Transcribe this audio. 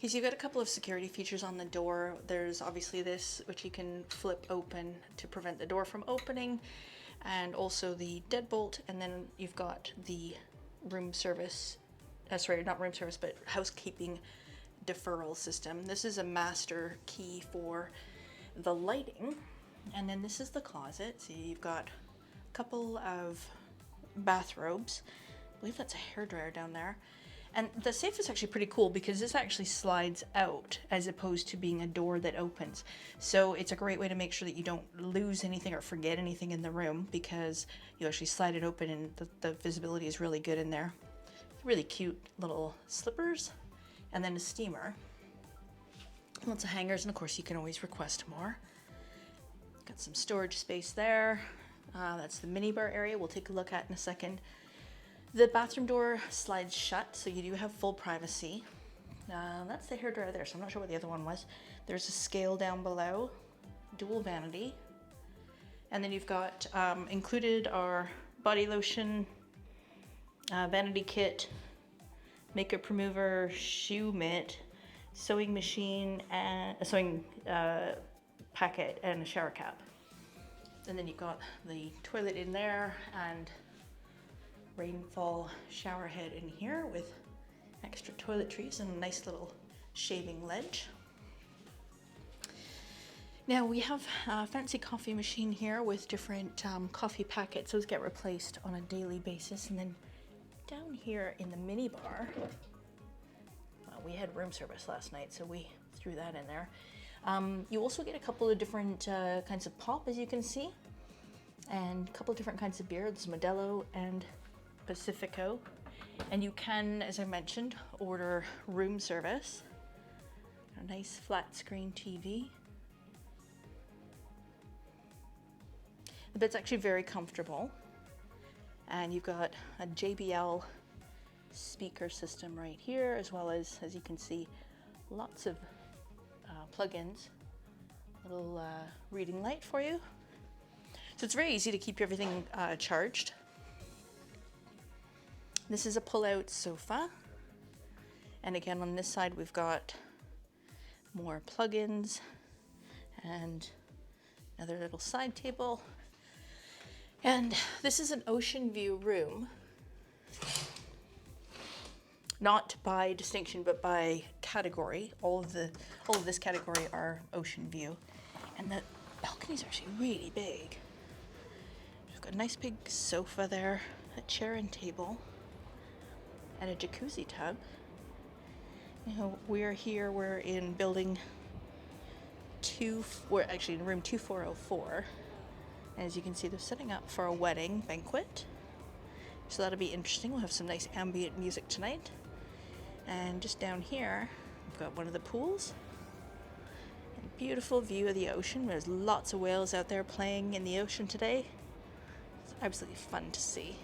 Okay, so you've got a couple of security features on the door. There's obviously this, which you can flip open to prevent the door from opening, and also the deadbolt, and then you've got the room service, sorry, not room service, but housekeeping deferral system. This is a master key for the lighting, and then this is the closet. So you've got a couple of bathrobes. I believe that's a hairdryer down there. And the safe is actually pretty cool because this actually slides out as opposed to being a door that opens. So it's a great way to make sure that you don't lose anything or forget anything in the room, because you actually slide it open and the visibility is really good in there. Really cute little slippers, and then a steamer. Lots of hangers, and of course you can always request more. Got some storage space there. That's the minibar area we'll take a look at in a second. The bathroom door slides shut, so you do have full privacy. That's the hairdryer there, so I'm not sure what the other one was. There's a scale down below, dual vanity. And then you've got included our body lotion, vanity kit, makeup remover, shoe mitt, sewing machine, and a sewing packet, and a shower cap. And then you've got the toilet in there, and rainfall shower head in here with extra toiletries and a nice little shaving ledge. Now we have a fancy coffee machine here with different coffee packets. Those get replaced on a daily basis. And then down here in the minibar, we had room service last night, so we threw that in there. You also get a couple of different kinds of pop, as you can see, and a couple of different kinds of beer. There's Modelo and Pacifico, and you can, as I mentioned, order room service. A nice flat screen TV. The bed's actually very comfortable, and you've got a JBL speaker system right here, as well as you can see, lots of plug-ins. Little reading light for you. So it's very easy to keep everything charged. This is a pull-out sofa, and again on this side we've got more plug-ins and another little side table. And this is an ocean view room, not by distinction but by category. All of this category are ocean view, and the balcony's actually really big. We've got a nice big sofa there, a chair and table, and a jacuzzi tub. You know, we're in building 2, we're actually in room 2404. And as you can see, they're setting up for a wedding banquet. So that'll be interesting. We'll have some nice ambient music tonight. And just down here, we've got one of the pools. A beautiful view of the ocean. There's lots of whales out there playing in the ocean today. It's absolutely fun to see.